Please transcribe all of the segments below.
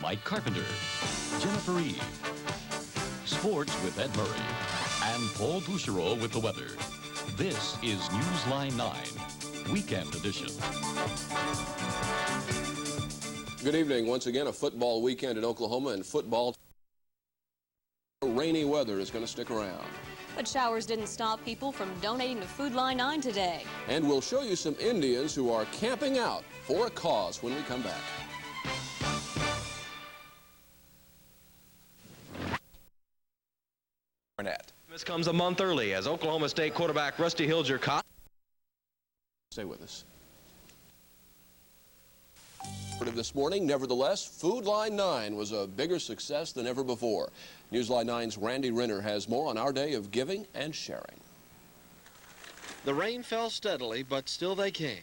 Mike Carpenter, Jennifer Eve, sports with Ed Murray, and Paul Bouchereau with the weather. This is Newsline 9, Weekend Edition. Good evening. Once again, a football weekend in Oklahoma, and football rainy weather is going to stick around. But showers didn't stop people from donating to Food Line 9 today. And we'll show you some Indians who are camping out for a cause when we come back. This comes a month early as Oklahoma State quarterback Rusty Hilger caught. Stay with us. This morning, nevertheless, Food Line 9 was a bigger success than ever before. Newsline 9's Randy Renner has more on our day of giving and sharing. The rain fell steadily, but still they came.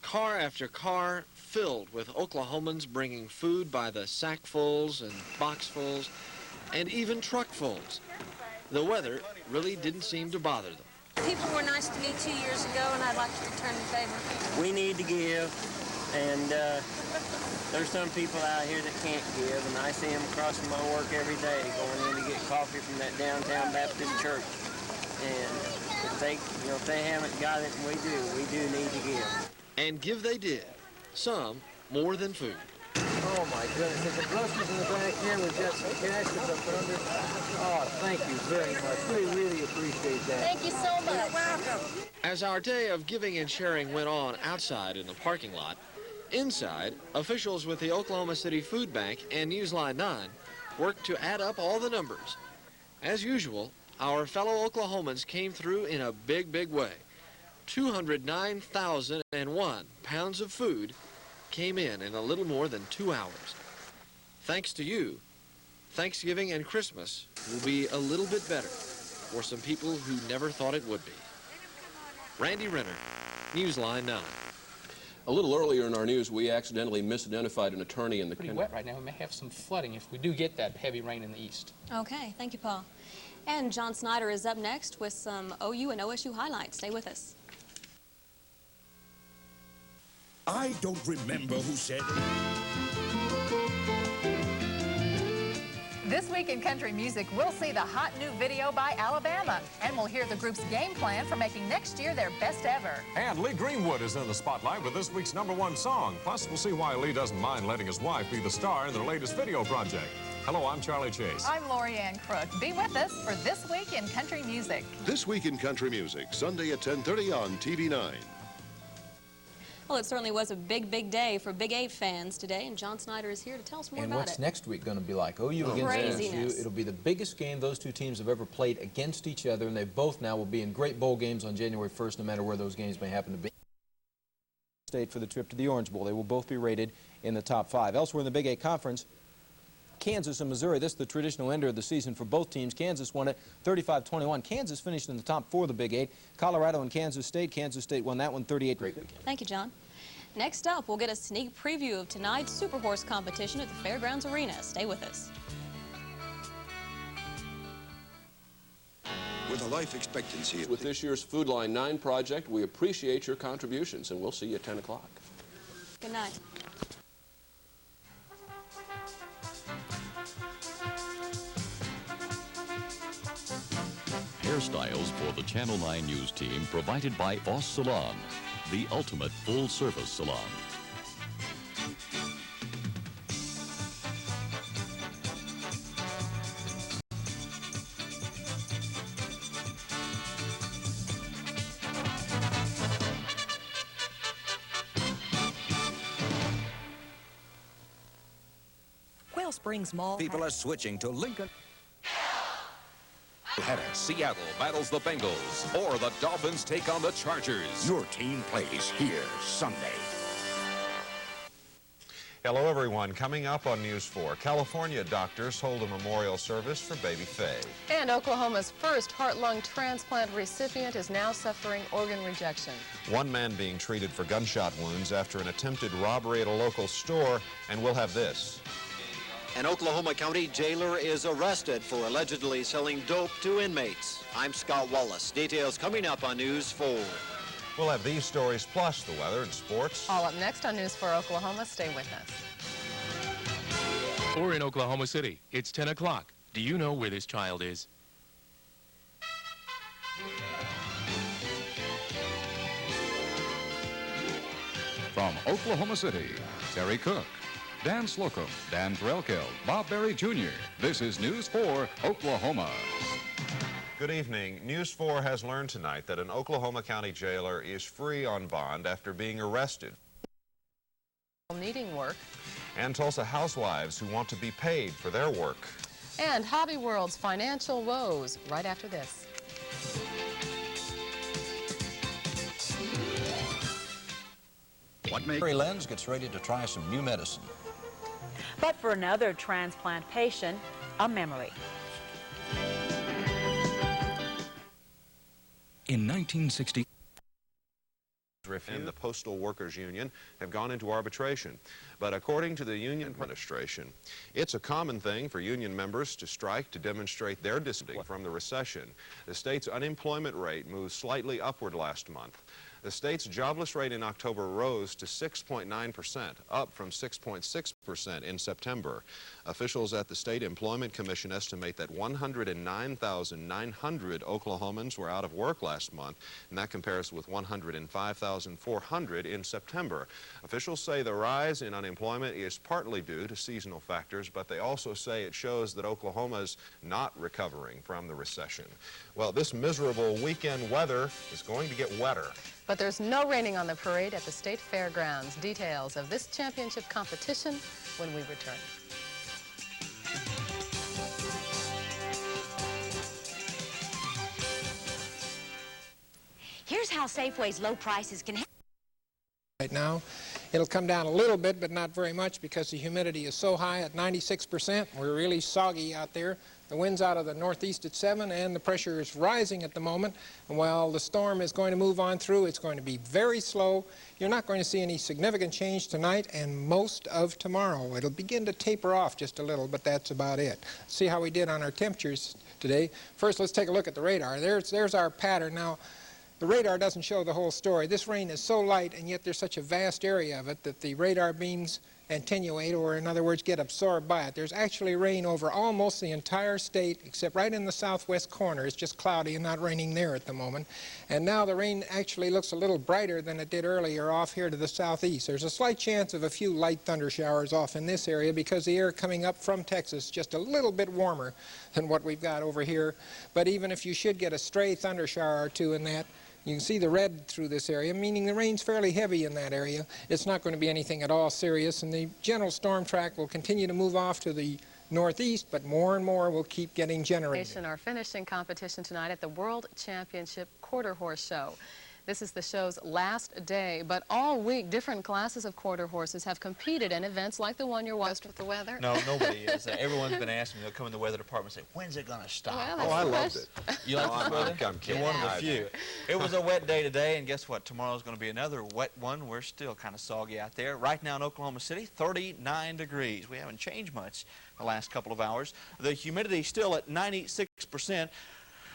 Car after car filled with Oklahomans bringing food by the sackfuls and boxfuls and even truckfuls. The weather really didn't seem to bother them. People were nice to me 2 years ago, and I'd like to return the favor. We need to give, and there's some people out here that can't give, and I see them crossing my work every day, going in to get coffee from that downtown Baptist church. And if they haven't got it, and we do need to give. And give they did. Some more than food. Oh my goodness, there's the groceries in the back here. We've got some cash that's up under. Oh, thank you very much. We really appreciate that. Thank you so much. You're welcome. As our day of giving and sharing went on outside in the parking lot, inside, officials with the Oklahoma City Food Bank and Newsline 9 worked to add up all the numbers. As usual, our fellow Oklahomans came through in a big, big way. 209,001 pounds of food came in a little more than 2 hours. Thanks to you, Thanksgiving and Christmas will be a little bit better for some people who never thought it would be. Randy Renner, Newsline 9. A little earlier in our news, we accidentally misidentified an attorney in the... Pretty wet right now. We may have some flooding if we do get that heavy rain in the east. Okay, thank you, Paul. And John Snyder is up next with some OU and OSU highlights. Stay with us. I don't remember who said it. This week in country music, we'll see the hot new video by Alabama, and we'll hear the group's game plan for making next year their best ever. And Lee Greenwood is in the spotlight with this week's #1 song. Plus, we'll see why Lee doesn't mind letting his wife be the star in their latest video project. Hello, I'm Charlie Chase. I'm Lori Ann Crook. Be with us for This Week in Country Music. This Week in Country Music, Sunday at 10:30 on TV 9. Well, it certainly was a big, big day for Big 8 fans today, and John Snyder is here to tell us more about it. And what's next week going to be like? OU against OSU. It'll be the biggest game those two teams have ever played against each other, and they both now will be in great bowl games on January 1st, no matter where those games may happen to be. State for the trip to the Orange Bowl. They will both be rated in the top 5. Elsewhere in the Big 8 Conference, Kansas and Missouri. This is the traditional ender of the season for both teams. Kansas won it 35-21. Kansas finished in the top 4 of the Big 8. Colorado and Kansas State. Kansas State won that one 38. Great weekend. Thank you, John. Next up, we'll get a sneak preview of tonight's Super Horse competition at the Fairgrounds Arena. Stay with us. With a life expectancy... With this year's Food Line 9 project, we appreciate your contributions, and we'll see you at 10 o'clock. Good night. Hairstyles for the Channel 9 News team provided by Voss Salon, the ultimate full-service salon. Quail Springs Mall. People are switching to Lincoln. Seattle battles the Bengals, or the Dolphins take on the Chargers. Your team plays here Sunday. Hello, everyone. Coming up on News 4, California doctors hold a memorial service for baby Faye. And Oklahoma's first heart-lung transplant recipient is now suffering organ rejection. One man being treated for gunshot wounds after an attempted robbery at a local store, and we'll have this. An Oklahoma County jailer is arrested for allegedly selling dope to inmates. I'm Scott Wallace. Details coming up on News 4. We'll have these stories plus the weather and sports. All up next on News 4 Oklahoma. Stay with us. Or in Oklahoma City, it's 10 o'clock. Do you know where this child is? From Oklahoma City, Terry Cook, Dan Slocum, Dan Threlkel, Bob Berry Jr. This is News 4 Oklahoma. Good evening. News 4 has learned tonight that an Oklahoma County jailer is free on bond after being arrested. Needing work. And Tulsa housewives who want to be paid for their work. And Hobby World's financial woes right after this. Mary Lenz gets ready to try some new medicine. But for another transplant patient, a memory. In 1960, and the Postal Workers Union have gone into arbitration. But according to the union administration, it's a common thing for union members to strike to demonstrate their discontent from the recession. The state's unemployment rate moved slightly upward last month. The state's jobless rate in October rose to 6.9%, up from 6.6% in September. Officials at the State Employment Commission estimate that 109,900 Oklahomans were out of work last month, and that compares with 105,400 in September. Officials say the rise in unemployment is partly due to seasonal factors, but they also say it shows that Oklahoma's not recovering from the recession. Well, this miserable weekend weather is going to get wetter. But there's no raining on the parade at the state fairgrounds. Details of this championship competition when we return. Here's how Safeway's low prices can help. Right now, it'll come down a little bit, but not very much because the humidity is so high at 96%. We're really soggy out there. The wind's out of the northeast at 7, and the pressure is rising at the moment. And while the storm is going to move on through, it's going to be very slow. You're not going to see any significant change tonight and most of tomorrow. It'll begin to taper off just a little, but that's about it. See how we did on our temperatures today. First, let's take a look at the radar. There's our pattern. Now, the radar doesn't show the whole story. This rain is so light, and yet there's such a vast area of it that the radar beams attenuate, or in other words, get absorbed by it. There's actually rain over almost the entire state, except right in the southwest corner. It's just cloudy and not raining there at the moment. And now the rain actually looks a little brighter than it did earlier off here to the southeast. There's a slight chance of a few light thunder showers off in this area because the air coming up from Texas is just a little bit warmer than what we've got over here. But even if you should get a stray thunder shower or two in that, you can see the red through this area, meaning the rain's fairly heavy in that area. It's not going to be anything at all serious, and the general storm track will continue to move off to the northeast, but more and more will keep getting generated. Our finishing competition tonight at the World Championship Quarter Horse Show. This is the show's last day, but all week different classes of quarter horses have competed in events like the one you're watching. With the weather? No, nobody is. Everyone's been asking me. They'll come in the weather department and say, when's it going to stop? Well, I loved it. You like this weather? I'm kidding. You're one of the few. It was a wet day today, and guess what? Tomorrow's going to be another wet one. We're still kind of soggy out there. Right now in Oklahoma City, 39 degrees. We haven't changed much the last couple of hours. The humidity still at 96%.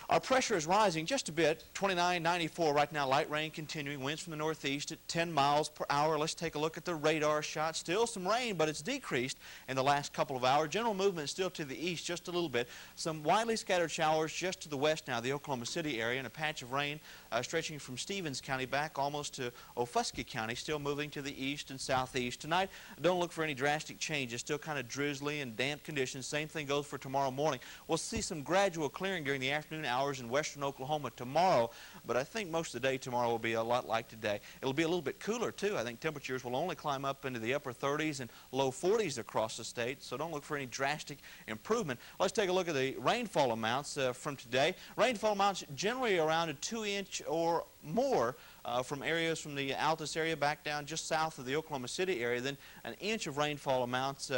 Our pressure is rising just a bit, 29, 94 right now, light rain continuing, winds from the northeast at 10 miles per hour. Let's take a look at the radar shot. Still some rain, but it's decreased in the last couple of hours. General movement is still to the east just a little bit. Some widely scattered showers just to the west now, the Oklahoma City area, and a patch of rain stretching from Stevens County back almost to Ofuskee County, still moving to the east and southeast. Tonight, don't look for any drastic changes. Still kind of drizzly and damp conditions. Same thing goes for tomorrow morning. We'll see some gradual clearing during the afternoon hours in western Oklahoma tomorrow, but I think most of the day tomorrow will be a lot like today. It'll be a little bit cooler too. I think temperatures will only climb up into the upper 30s and low 40s across the state, so don't look for any drastic improvement. Let's take a look at the rainfall amounts from today. Rainfall amounts generally around a 2-inch or more from areas from the Altus area back down just south of the Oklahoma City area, then an inch of rainfall amounts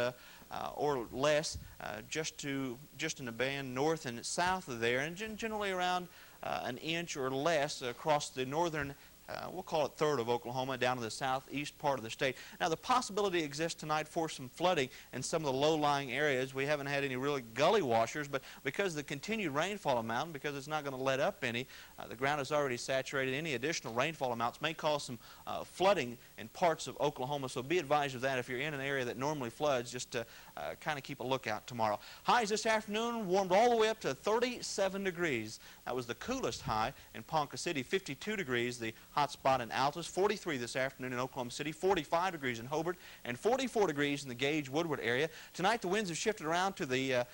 or less just in the band north and south of there, and generally around an inch or less across the northern we'll call it third of Oklahoma, down to the southeast part of the state. Now, the possibility exists tonight for some flooding in some of the low-lying areas. We haven't had any really gully washers, but because of the continued rainfall amount, because it's not going to let up any, the ground is already saturated. Any additional rainfall amounts may cause some flooding in parts of Oklahoma, so be advised of that. If you're in an area that normally floods, just to kind of keep a lookout tomorrow. Highs this afternoon warmed all the way up to 37 degrees. That was the coolest high in Ponca City. 52 degrees, the hot spot in Altus. 43 this afternoon in Oklahoma City. 45 degrees in Hobart, and 44 degrees in the Gage-Woodward area. Tonight the winds have shifted around to the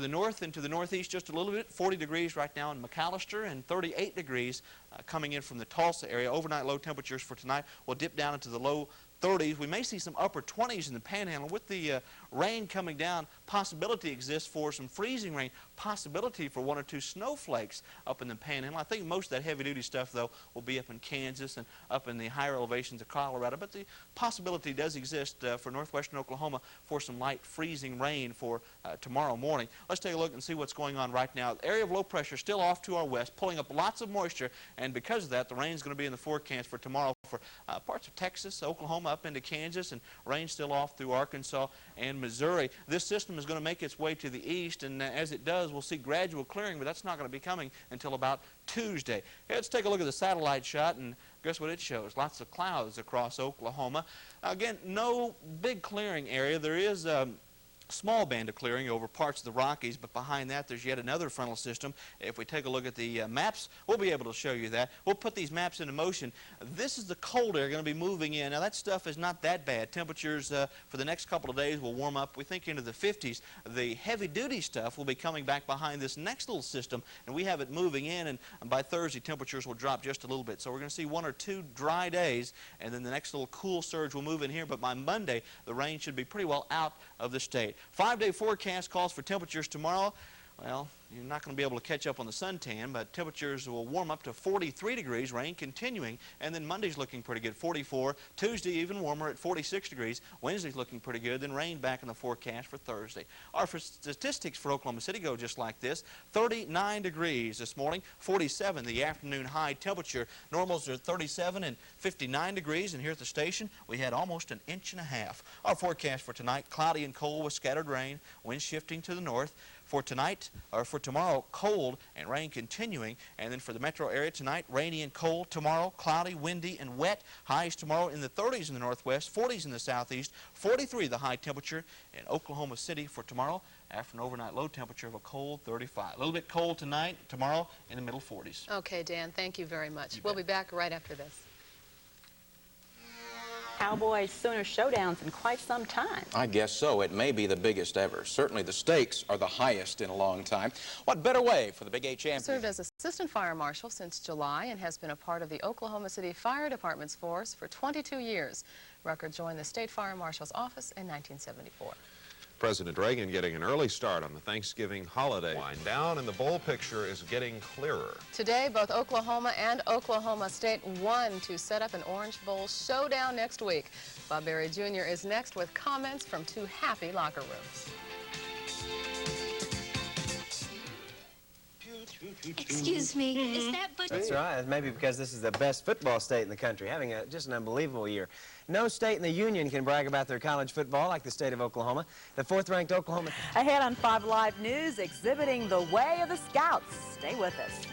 north and to the northeast just a little bit. 40 degrees right now in McAllister, and 38 degrees coming in from the Tulsa area. Overnight low temperatures for tonight will dip down into the low 30s. We may see some upper 20s in the Panhandle. With the rain coming down, possibility exists for some freezing rain, possibility for 1 or 2 snowflakes up in the Panhandle. I think most of that heavy-duty stuff, though, will be up in Kansas and up in the higher elevations of Colorado. But the possibility does exist for northwestern Oklahoma for some light freezing rain for tomorrow morning. Let's take a look and see what's going on right now. The area of low pressure still off to our west, pulling up lots of moisture, and because of that, the rain is going to be in the forecast for tomorrow for parts of Texas, Oklahoma, up into Kansas, and rain still off through Arkansas and Missouri. This system is going to make its way to the east, and as it does, we'll see gradual clearing, but that's not going to be coming until about Tuesday. Okay, let's take a look at the satellite shot, and guess what it shows? Lots of clouds across Oklahoma. Again, no big clearing area. There is small band of clearing over parts of the Rockies, but behind that there's yet another frontal system. If we take a look at the maps, we'll be able to show you that. We'll put these maps into motion. This is the cold air going to be moving in. Now that stuff is not that bad. Temperatures for the next couple of days will warm up, we think, into the 50s. The heavy-duty stuff will be coming back behind this next little system, and we have it moving in, and by Thursday temperatures will drop just a little bit. So we're going to see 1 or 2 dry days, and then the next little cool surge will move in here, but by Monday the rain should be pretty well out of the state. 5-day forecast calls for temperatures tomorrow. Well, you're not going to be able to catch up on the suntan, but temperatures will warm up to 43 degrees, rain continuing, and then Monday's looking pretty good, 44. Tuesday even warmer at 46 degrees. Wednesday's looking pretty good, then rain back in the forecast for Thursday. Our statistics for Oklahoma City go just like this. 39 degrees this morning, 47 the afternoon high temperature. Normals are 37 and 59 degrees, and here at the station we had almost 1.5 inches. Our forecast for tonight, cloudy and cold with scattered rain, winds shifting to the north. For tonight, or for tomorrow, cold and rain continuing. And then for the metro area tonight, rainy and cold. Tomorrow, cloudy, windy, and wet. Highs tomorrow in the 30s in the northwest, 40s in the southeast, 43 the high temperature in Oklahoma City for tomorrow, after an overnight low temperature of a cold 35. A little bit cold tonight, tomorrow in the middle 40s. Okay, Dan, thank you very much. We'll be back right after this. Cowboys-Sooner showdowns in quite some time. I guess so. It may be the biggest ever. Certainly the stakes are the highest in a long time. What better way for the Big 8 champion? Served as assistant fire marshal since July and has been a part of the Oklahoma City Fire Department's force for 22 years. Rucker joined the state fire marshal's office in 1974. President Reagan getting an early start on the Thanksgiving holiday. Wind down, and the bowl picture is getting clearer. Today, both Oklahoma and Oklahoma State won to set up an Orange Bowl showdown next week. Bob Berry Jr. is next with comments from 2 happy locker rooms. Excuse me, is that Butch? That's right. Maybe because this is the best football state in the country, having just an unbelievable year. No state in the Union can brag about their college football like the state of Oklahoma. The 4th-ranked Oklahoma... Ahead on 5 Live News, exhibiting the way of the Scouts. Stay with us.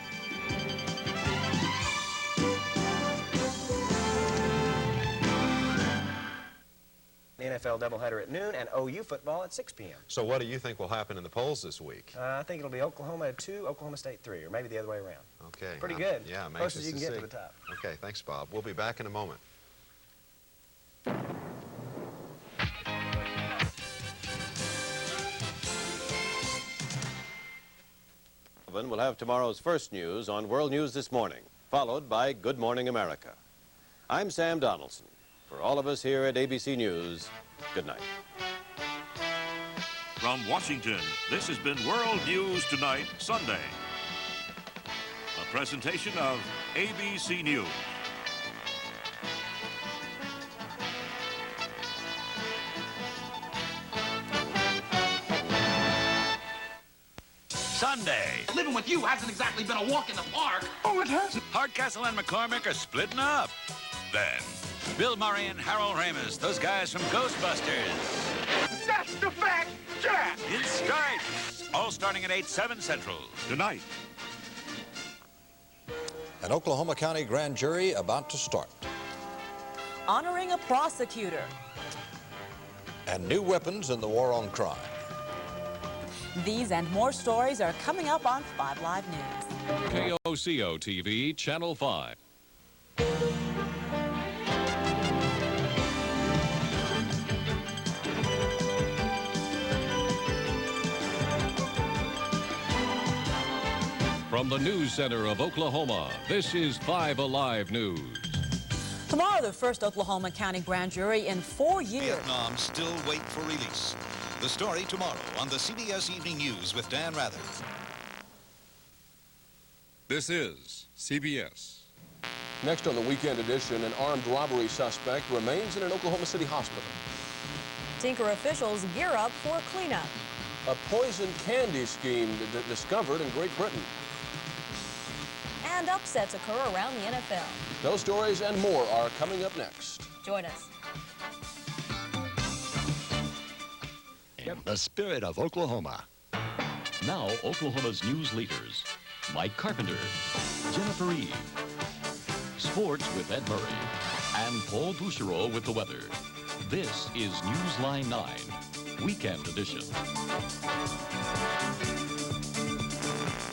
The NFL doubleheader at noon and OU football at 6 p.m. So what do you think will happen in the polls this week? I think it'll be Oklahoma 2, Oklahoma State 3, or maybe the other way around. Okay. Pretty good. Yeah, I'm close anxious as you can to get see. to the top. Okay, thanks, Bob. We'll be back in a moment. We'll have tomorrow's first news on World News This Morning, followed by Good Morning America. I'm Sam Donaldson. For all of us here at ABC News, good night. From Washington, this has been World News Tonight, Sunday. A presentation of ABC News. Sunday. Living with you hasn't exactly been a walk in the park. Oh, it hasn't. Hardcastle and McCormick are splitting up. Then, Bill Murray and Harold Ramis, those guys from Ghostbusters. That's the fact, Jack. In Stripes. All starting at 8, 7 Central. Tonight. An Oklahoma County grand jury about to start. Honoring a prosecutor. And new weapons in the war on crime. These and more stories are coming up on 5 Live News. KOCO-TV, Channel 5. From the News Center of Oklahoma, this is 5 Alive News. Tomorrow, the first Oklahoma County grand jury in 4 years. Vietnam still wait for release. The story tomorrow on the CBS Evening News with Dan Rather. This is CBS. Next on the weekend edition, an armed robbery suspect remains in an Oklahoma City hospital. Tinker officials gear up for cleanup. A poison candy scheme discovered in Great Britain. And upsets occur around the NFL. Those stories and more are coming up next. Join us. In the spirit of Oklahoma. Now, Oklahoma's news leaders. Mike Carpenter, Jennifer Eve, sports with Ed Murray, and Paul Bouchereau with the weather. This is Newsline 9, Weekend Edition.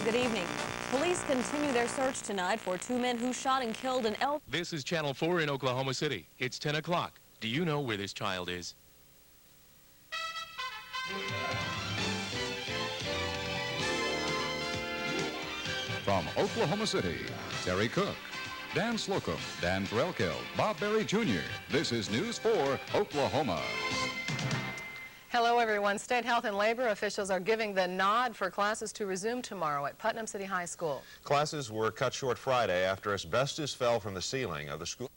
Good evening. Police continue their search tonight for 2 men who shot and killed an elf. This is Channel 4 in Oklahoma City. It's 10 o'clock. Do you know where this child is? From Oklahoma City, Terry Cook, Dan Slocum, Dan Threlkel, Bob Berry Jr. This is News 4 Oklahoma. Hello, everyone. State Health and Labor officials are giving the nod for classes to resume tomorrow at Putnam City High School. Classes were cut short Friday after asbestos fell from the ceiling of the school.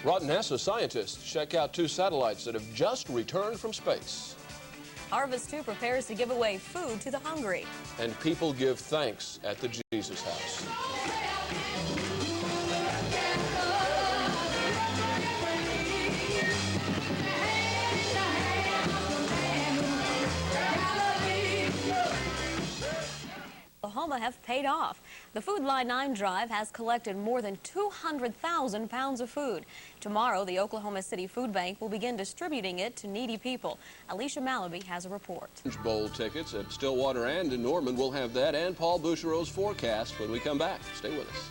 Brought NASA scientists check out 2 satellites that have just returned from space. Harvest 2 prepares to give away food to the hungry. And people give thanks at the Jesus House. Oklahoma have paid off. The Food Line 9 drive has collected more than 200,000 pounds of food. Tomorrow, the Oklahoma City Food Bank will begin distributing it to needy people. Alicia Malaby has a report. Bowl tickets at Stillwater and in Norman will have that and Paul Bouchereau's forecast when we come back. Stay with us.